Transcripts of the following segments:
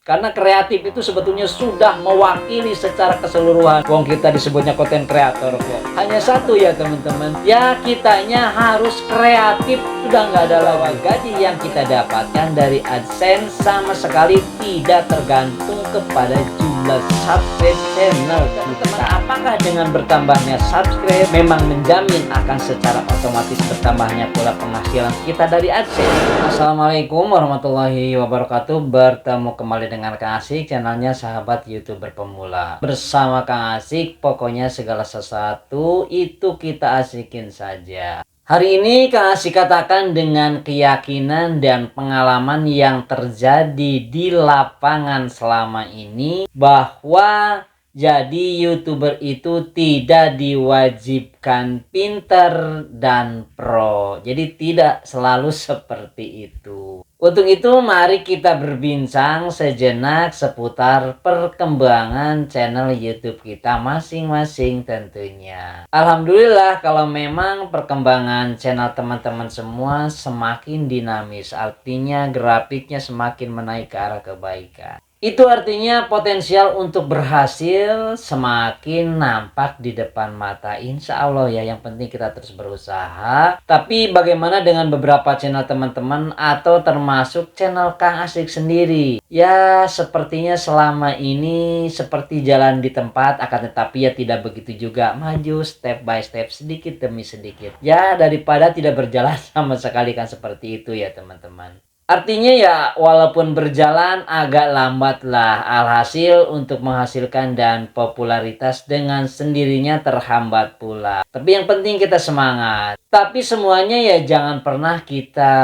Karena kreatif itu sebetulnya sudah mewakili secara keseluruhan. Wong kita disebutnya konten kreator kok. Hanya satu ya teman-teman. Ya kitanya harus kreatif. Sudah nggak ada lagi. Gaji yang kita dapatkan dari AdSense sama sekali tidak tergantung kepada jumlah subscribe channel teman-teman. Apakah dengan bertambahnya subscribe memang menjamin akan secara otomatis bertambahnya pula penghasilan kita dari AdSense? Assalamualaikum warahmatullahi wabarakatuh. Bertemu kembali dengan Kang Asik, channelnya sahabat YouTuber pemula. Bersama Kang Asik, pokoknya segala sesuatu itu kita asikin saja. Hari ini Kang Asik katakan dengan keyakinan dan pengalaman yang terjadi di lapangan selama ini bahwa jadi YouTuber itu tidak diwajibkan pinter dan pro. Jadi tidak selalu seperti itu. Untuk itu mari kita berbincang sejenak seputar perkembangan channel YouTube kita masing-masing tentunya. Alhamdulillah kalau memang perkembangan channel teman-teman semua semakin dinamis. Artinya grafiknya semakin menaik ke arah kebaikan. Itu artinya potensial untuk berhasil semakin nampak di depan mata. Insya Allah ya, yang penting kita terus berusaha. Tapi bagaimana dengan beberapa channel teman-teman atau termasuk channel Kang Asik sendiri? Ya sepertinya selama ini seperti jalan di tempat, akan tetapi ya tidak begitu juga, maju step by step, sedikit demi sedikit. Ya daripada tidak berjalan sama sekali, kan seperti itu ya teman-teman. Artinya ya walaupun berjalan agak lambat lah, alhasil untuk menghasilkan dan popularitas dengan sendirinya terhambat pula. Tapi yang penting kita semangat. Tapi semuanya ya jangan pernah kita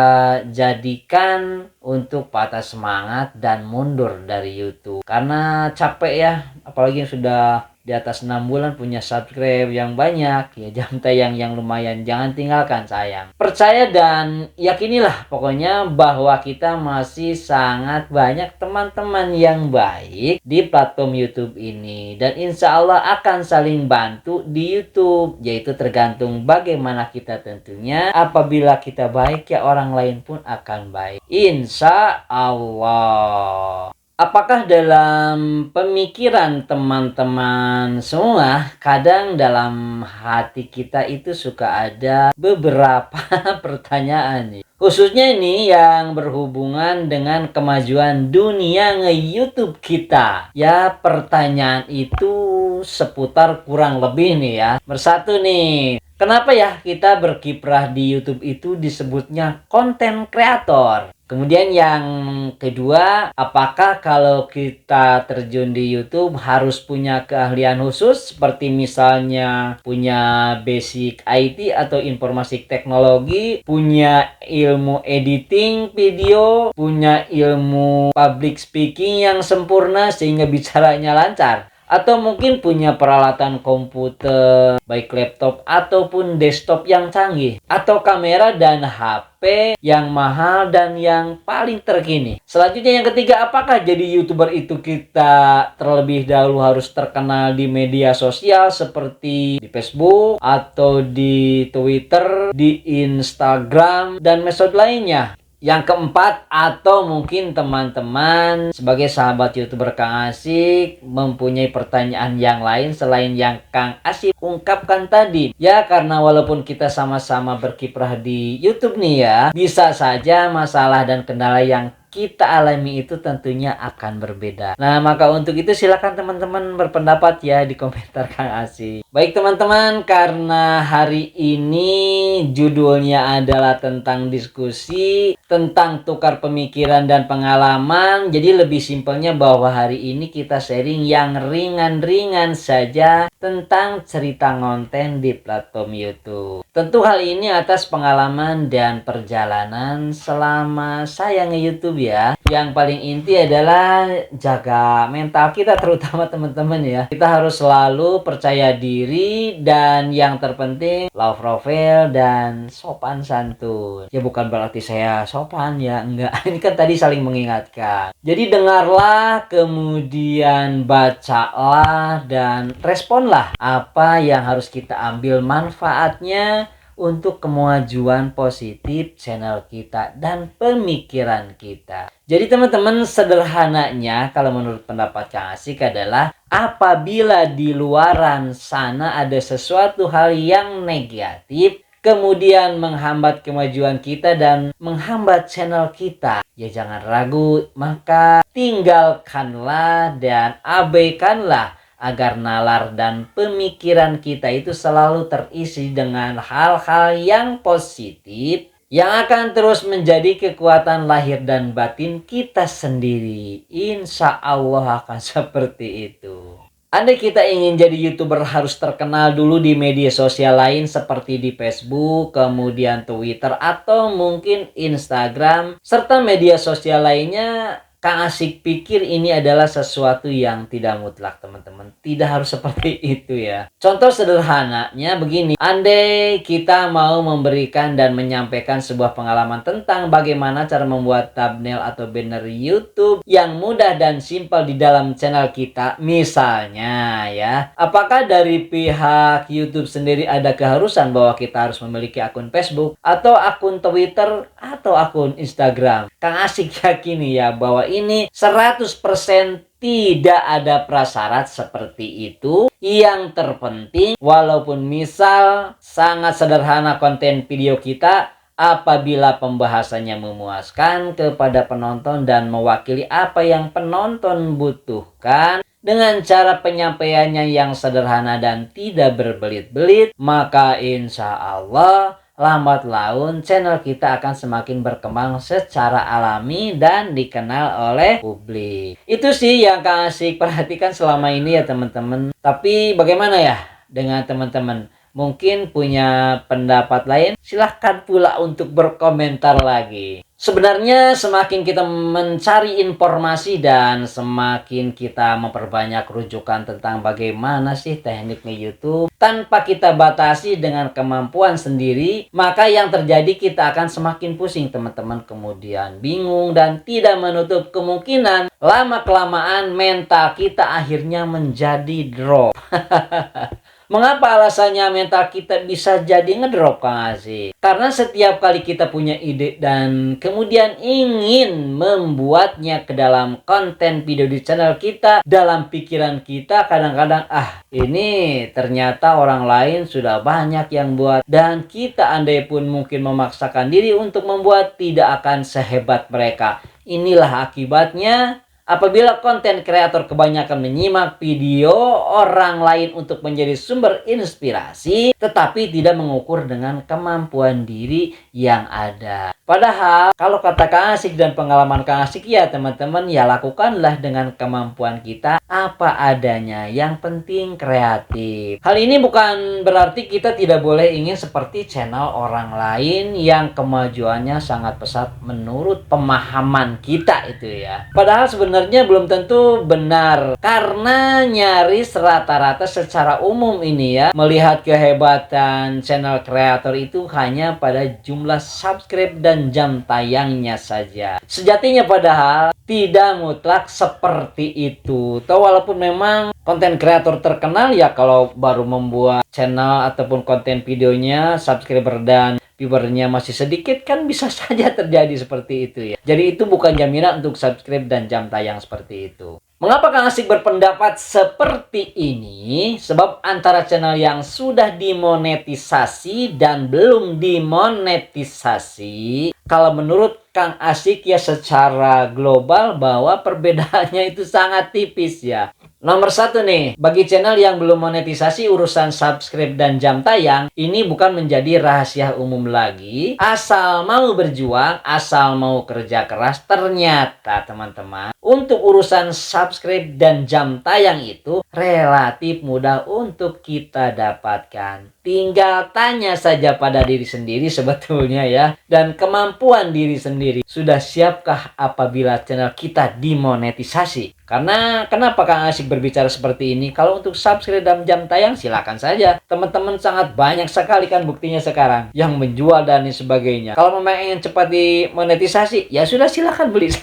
jadikan untuk patah semangat dan mundur dari YouTube. Karena capek ya, apalagi yang sudah di atas 6 bulan punya subscribe yang banyak, ya jam tayang yang lumayan, jangan tinggalkan sayang. Percaya dan yakinilah pokoknya bahwa kita masih sangat banyak teman-teman yang baik di platform YouTube ini, dan insya Allah akan saling bantu di YouTube, yaitu tergantung bagaimana kita tentunya. Apabila kita baik ya orang lain pun akan baik, insya Allah. Apakah dalam pemikiran teman-teman semua, kadang dalam hati kita itu suka ada beberapa pertanyaan nih. Khususnya ini yang berhubungan dengan kemajuan dunia nge-YouTube kita. Ya pertanyaan itu seputar kurang lebih nih ya. Bersatu nih. Kenapa ya kita berkiprah di YouTube itu disebutnya konten kreator? Kemudian yang kedua, apakah kalau kita terjun di YouTube harus punya keahlian khusus seperti misalnya punya basic IT atau informasi teknologi, punya ilmu editing video, punya ilmu public speaking yang sempurna sehingga bicaranya lancar? Atau mungkin punya peralatan komputer, baik laptop ataupun desktop yang canggih, atau kamera dan HP yang mahal dan yang paling terkini. Selanjutnya yang ketiga, apakah jadi YouTuber itu kita terlebih dahulu harus terkenal di media sosial seperti di Facebook atau di Twitter, di Instagram dan medsos lainnya? Yang keempat, atau mungkin teman-teman sebagai sahabat YouTuber Kang Asik mempunyai pertanyaan yang lain selain yang Kang Asik ungkapkan tadi. Ya karena walaupun kita sama-sama berkiprah di YouTube nih ya, bisa saja masalah dan kendala yang kita alami itu tentunya akan berbeda. Nah maka untuk itu silakan teman-teman berpendapat ya di komentar Kang Asik. Baik teman-teman, karena hari ini judulnya adalah tentang diskusi, tentang tukar pemikiran dan pengalaman. Jadi lebih simpelnya bahwa hari ini kita sharing yang ringan-ringan saja tentang cerita konten di platform YouTube. Tentu hal ini atas pengalaman dan perjalanan selama saya nge-YouTube ya. Yang paling inti adalah jaga mental kita terutama teman-teman ya. Kita harus selalu percaya diri dan yang terpenting low profile dan sopan santun. Ya bukan berarti saya sopan ya, enggak. Ini kan tadi saling mengingatkan. Jadi dengarlah, kemudian bacalah dan responlah apa yang harus kita ambil manfaatnya untuk kemajuan positif channel kita dan pemikiran kita. Jadi teman-teman, sederhananya kalau menurut pendapat Kang Asik adalah apabila di luaran sana ada sesuatu hal yang negatif kemudian menghambat kemajuan kita dan menghambat channel kita, ya jangan ragu, maka tinggalkanlah dan abaikanlah agar nalar dan pemikiran kita itu selalu terisi dengan hal-hal yang positif yang akan terus menjadi kekuatan lahir dan batin kita sendiri. Insya Allah akan seperti itu. Andai kita ingin jadi YouTuber harus terkenal dulu di media sosial lain seperti di Facebook, kemudian Twitter, atau mungkin Instagram, serta media sosial lainnya, Kang Asik pikir ini adalah sesuatu yang tidak mutlak teman-teman. Tidak harus seperti itu ya. Contoh sederhananya begini. Andai kita mau memberikan dan menyampaikan sebuah pengalaman tentang bagaimana cara membuat thumbnail atau banner YouTube yang mudah dan simpel di dalam channel kita. Misalnya ya. Apakah dari pihak YouTube sendiri ada keharusan bahwa kita harus memiliki akun Facebook atau akun Twitter atau akun Instagram? Kang Asik yakini ya bahwa ini 100% tidak ada prasyarat seperti itu. Yang terpenting walaupun misal sangat sederhana konten video kita, apabila pembahasannya memuaskan kepada penonton dan mewakili apa yang penonton butuhkan dengan cara penyampaiannya yang sederhana dan tidak berbelit-belit, maka insya Allah lambat laun channel kita akan semakin berkembang secara alami dan dikenal oleh publik. Itu sih yang Kang Asik perhatikan selama ini ya teman-teman. Tapi bagaimana ya dengan teman-teman? Mungkin punya pendapat lain? Silahkan pula untuk berkomentar lagi. Sebenarnya semakin kita mencari informasi dan semakin kita memperbanyak rujukan tentang bagaimana sih tekniknya YouTube tanpa kita batasi dengan kemampuan sendiri, maka yang terjadi kita akan semakin pusing teman-teman, kemudian bingung dan tidak menutup kemungkinan lama-kelamaan mental kita akhirnya menjadi drop. Mengapa alasannya mental kita bisa jadi ngedrop Kang Asik? Karena setiap kali kita punya ide dan kemudian ingin membuatnya ke dalam konten video di channel kita, dalam pikiran kita kadang-kadang ini ternyata orang lain sudah banyak yang buat, dan kita andai pun mungkin memaksakan diri untuk membuat tidak akan sehebat mereka. Inilah akibatnya apabila konten kreator kebanyakan menyimak video orang lain untuk menjadi sumber inspirasi, tetapi tidak mengukur dengan kemampuan diri yang ada. Padahal kalau kata Kang Asik dan pengalaman Kang Asik ya teman-teman, ya lakukanlah dengan kemampuan kita apa adanya. Yang penting kreatif. Hal ini bukan berarti kita tidak boleh ingin seperti channel orang lain yang kemajuannya sangat pesat menurut pemahaman kita itu ya. Padahal sebenarnya belum tentu benar, karena nyaris rata-rata secara umum ini ya, melihat kehebatan channel kreator itu hanya pada jumlah subscribe dan jam tayangnya saja. Sejatinya padahal tidak mutlak seperti itu. Atau walaupun memang konten kreator terkenal ya, kalau baru membuat channel ataupun konten videonya subscriber dan viewernya masih sedikit, kan bisa saja terjadi seperti itu ya. Jadi itu bukan jaminan untuk subscribe dan jam tayang seperti itu. Mengapa Kang Asik berpendapat seperti ini? Sebab antara channel yang sudah dimonetisasi dan belum dimonetisasi, kalau menurut Kang Asik ya secara global bahwa perbedaannya itu sangat tipis ya. Nomor satu nih, bagi channel yang belum monetisasi, urusan subscribe dan jam tayang ini bukan menjadi rahasia umum lagi. Asal mau berjuang, asal mau kerja keras, ternyata teman-teman, untuk urusan subscribe dan jam tayang itu relatif mudah untuk kita dapatkan. Tinggal tanya saja pada diri sendiri sebetulnya ya, dan kemampuan diri sendiri. Sudah siapkah apabila channel kita dimonetisasi? Karena kenapa Kang Asik berbicara seperti ini? Kalau untuk subscribe dan jam tayang silakan saja. Teman-teman sangat banyak sekali kan buktinya sekarang yang menjual dan sebagainya. Kalau memang ingin cepat dimonetisasi, ya sudah silakan beli.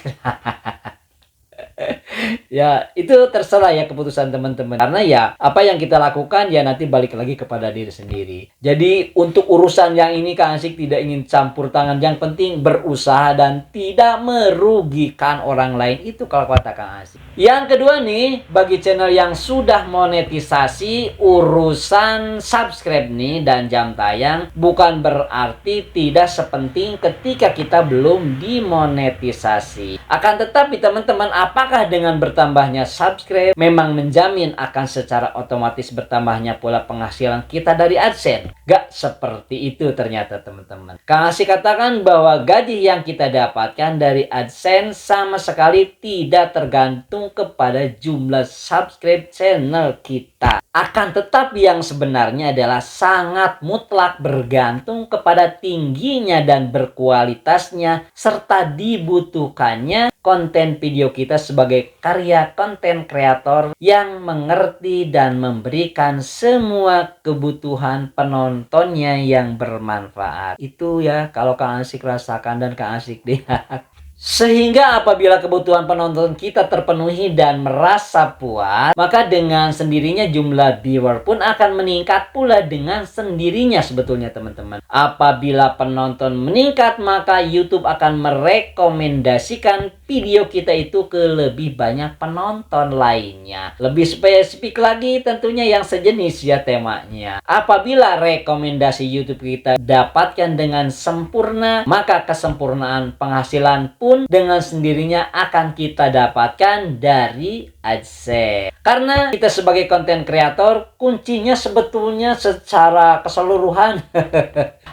Ya, itu terserah ya keputusan teman-teman. Karena ya, apa yang kita lakukan ya nanti balik lagi kepada diri sendiri. Jadi, untuk urusan yang ini Kang Asik tidak ingin campur tangan. Yang penting berusaha dan tidak merugikan orang lain. Itu kalau kata Kang Asik. Yang kedua nih, bagi channel yang sudah monetisasi, urusan subscribe nih dan jam tayang bukan berarti tidak sepenting ketika kita belum dimonetisasi. Akan tetapi teman-teman, apakah dengan bertambahnya subscribe memang menjamin akan secara otomatis bertambahnya pula penghasilan kita dari AdSense? Gak seperti itu ternyata teman-teman. Kang Asik katakan bahwa gaji yang kita dapatkan dari AdSense sama sekali tidak tergantung kepada jumlah subscribe channel kita. Akan tetapi yang sebenarnya adalah sangat mutlak bergantung kepada tingginya dan berkualitasnya serta dibutuhkannya konten video kita sebagai karya konten kreator yang mengerti dan memberikan semua kebutuhan penontonnya yang bermanfaat. Itu ya kalau Kang Asik rasakan dan Kang Asik lihat. Sehingga apabila kebutuhan penonton kita terpenuhi dan merasa puas, maka dengan sendirinya jumlah viewer pun akan meningkat pula dengan sendirinya sebetulnya teman-teman. Apabila penonton meningkat, maka YouTube akan merekomendasikan video kita itu ke lebih banyak penonton lainnya. Lebih spesifik lagi tentunya yang sejenis ya temanya. Apabila rekomendasi YouTube kita dapatkan dengan sempurna, maka kesempurnaan penghasilan pun dengan sendirinya akan kita dapatkan dari AdSense. Karena kita sebagai konten kreator, kuncinya sebetulnya secara keseluruhan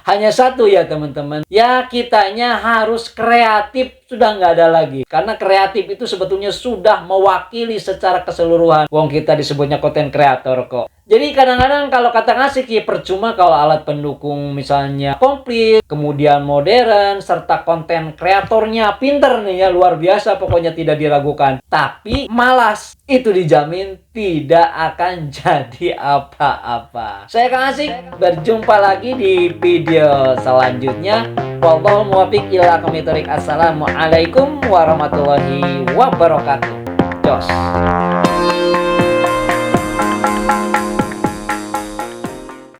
hanya satu ya teman-teman. Ya kitanya harus kreatif, sudah nggak ada lagi. Karena kreatif itu sebetulnya sudah mewakili secara keseluruhan. Wong kita disebutnya konten kreator kok. Jadi kadang-kadang kalau kata ngasih ya percuma kalau alat pendukung misalnya komplit, kemudian modern, serta konten kreatornya pinter nih ya, luar biasa pokoknya tidak diragukan. Tapi malas, itu dijamin tidak akan jadi apa-apa. Saya Kang Asik, berjumpa lagi di video selanjutnya. Wallahul muwaffiq ila aqwamit thoriq. Assalamualaikum warahmatullahi wabarakatuh. Jos.